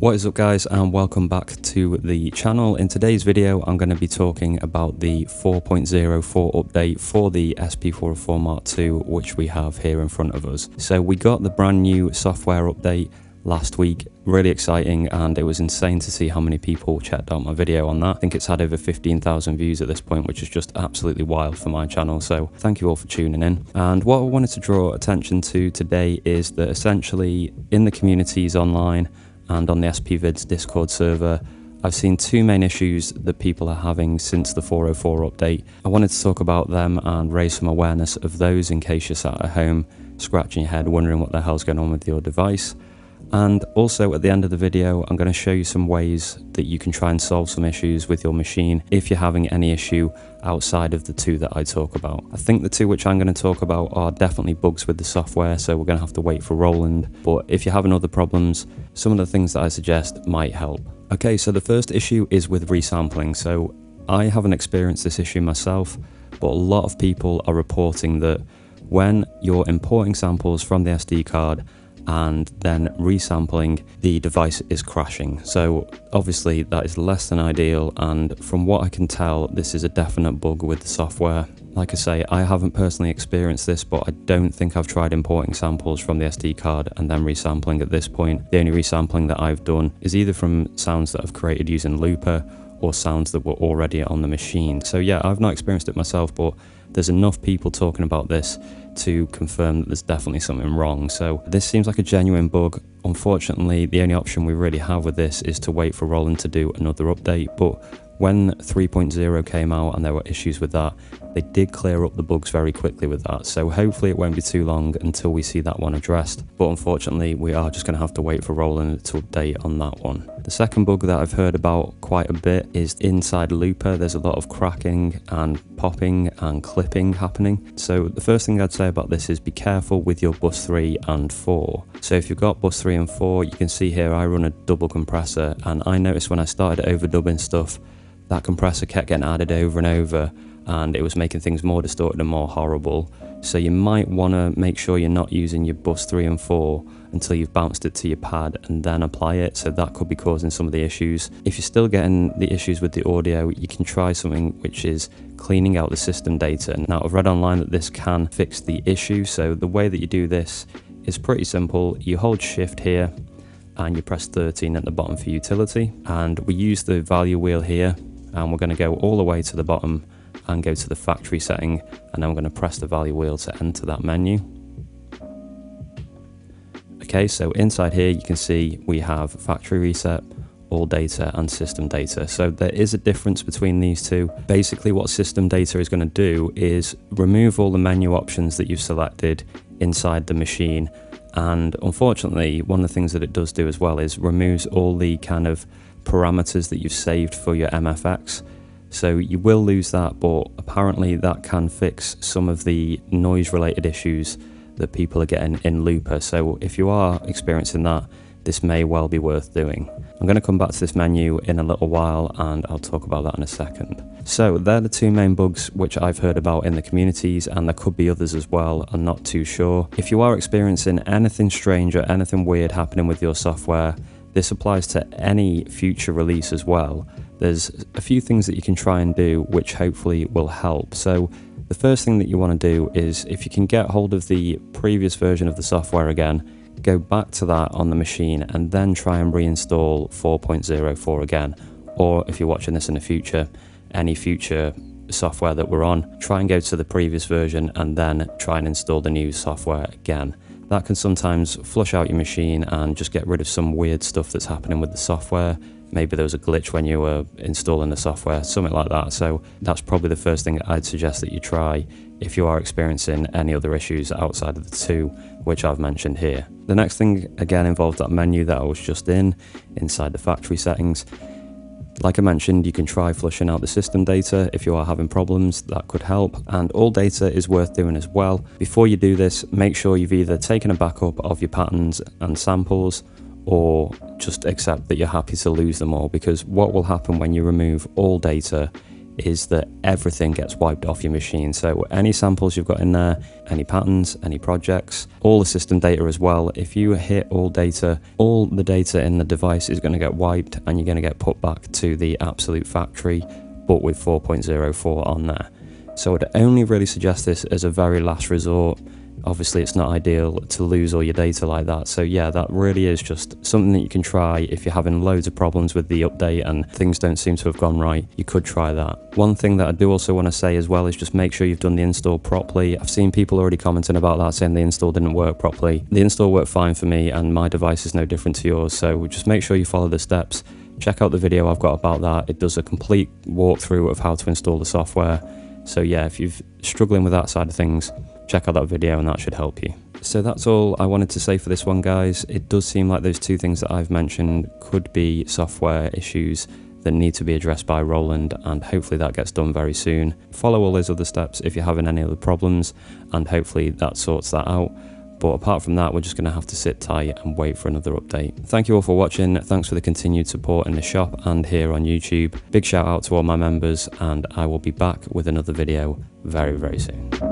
What is up guys, and welcome back to the channel. In today's video I'm going to be talking about the 4.04 update for the SP404 Mark II, which we have here in front of us. So we got the brand new software update last week, really exciting, and it was insane to see how many people checked out my video on that. I think it's had over 15,000 views at this point, which is just absolutely wild for my channel, so thank you all for tuning in. And what I wanted to draw attention to today is that essentially in the communities online and on the SPVids Discord server, I've seen two main issues that people are having since the 404 update. I wanted to talk about them and raise some awareness of those in case you're sat at home scratching your head wondering what the hell's going on with your device. And also at the end of the video I'm going to show you some ways that you can try and solve some issues with your machine if you're having any issue outside of the two that I talk about. I think the two which I'm going to talk about are definitely bugs with the software, so we're going to have to wait for Roland, but if you're having other problems, some of the things that I suggest might help. Okay, so the first issue is with resampling. So I haven't experienced this issue myself, but a lot of people are reporting that when you're importing samples from the SD card and then resampling, the device is crashing. So obviously that is less than ideal, and from what I can tell, this is a definite bug with the software. Like I say, I haven't personally experienced this, but I don't think I've tried importing samples from the SD card and then resampling at this point. The only resampling that I've done is either from sounds that I've created using Looper or sounds that were already on the machine. So yeah, I've not experienced it myself, but there's enough people talking about this to confirm that there's definitely something wrong. So this seems like a genuine bug. Unfortunately, the only option we really have with this is to wait for Roland to do another update. But when 3.0 came out and there were issues with that, they did clear up the bugs very quickly with that. So hopefully it won't be too long until we see that one addressed. But unfortunately, we are just going to have to wait for Roland to update on that one. The second bug that I've heard about quite a bit is inside Looper. There's a lot of cracking and popping and clipping happening. So the first thing I'd say about this is be careful with your bus 3 and 4. So if you've got bus 3 and 4, you can see here I run a double compressor, and I noticed when I started overdubbing stuff, that compressor kept getting added over and over, and it was making things more distorted and more horrible. So you might want to make sure you're not using your bus 3 and 4 until you've bounced it to your pad and then apply it, so that could be causing some of the issues. If you're still getting the issues with the audio, you can try something which is cleaning out the system data. Now I've read online that this can fix the issue, so the way that you do this is pretty simple. You hold shift here and you press 13 at the bottom for utility, and we use the value wheel here, and we're going to go all the way to the bottom and go to the factory setting, and then we're going to press the value wheel to enter that menu. Okay, so inside here you can see we have factory reset, all data and system data. So there is a difference between these two. Basically what system data is going to do is remove all the menu options that you've selected inside the machine, and unfortunately one of the things that it does do as well is removes all the kind of parameters that you've saved for your MFX. So you will lose that, but apparently that can fix some of the noise related issues that people are getting in Looper. So if you are experiencing that, this may well be worth doing. I'm going to come back to this menu in a little while and I'll talk about that in a second. So they're the two main bugs which I've heard about in the communities, and there could be others as well, I'm not too sure. If you are experiencing anything strange or anything weird happening with your software, this applies to any future release as well. There's a few things that you can try and do which hopefully will help. So the first thing that you want to do is, if you can get hold of the previous version of the software again, go back to that on the machine and then try and reinstall 4.04 again. Or if you're watching this in the future, any future software that we're on, try and go to the previous version and then try and install the new software again. That can sometimes flush out your machine and just get rid of some weird stuff that's happening with the software. Maybe there was a glitch when you were installing the software, something like that. So that's probably the first thing I'd suggest that you try if you are experiencing any other issues outside of the two which I've mentioned here. The next thing again involves that menu that I was just in, inside the factory settings. Like I mentioned, you can try flushing out the system data if you are having problems. That could help, and all data is worth doing as well. Before you do this, make sure you've either taken a backup of your patterns and samples, or just accept that you're happy to lose them all, because what will happen when you remove all data is that everything gets wiped off your machine. So any samples you've got in there, any patterns, any projects, all the system data as well. If you hit all the data in the device is going to get wiped, and you're going to get put back to the absolute factory, but with 4.04 on there. So I'd only really suggest this as a very last resort. Obviously it's not ideal to lose all your data like that, so yeah, that really is just something that you can try if you're having loads of problems with the update and things don't seem to have gone right. You could try that. One thing that I do also want to say as well is just make sure you've done the install properly. I've seen people already commenting about that, saying the install didn't work properly. The install worked fine for me, and my device is no different to yours, so just make sure you follow the steps. Check out the video I've got about that. It does a complete walkthrough of how to install the software. So yeah, if you're struggling with that side of things, check out that video and that should help you. So that's all I wanted to say for this one, guys. It does seem like those two things that I've mentioned could be software issues that need to be addressed by Roland, and hopefully that gets done very soon. Follow all those other steps if you're having any other problems, and hopefully that sorts that out. But apart from that, we're just going to have to sit tight and wait for another update. Thank you all for watching. Thanks for the continued support in the shop and here on YouTube. Big shout out to all my members, and I will be back with another video very, very soon.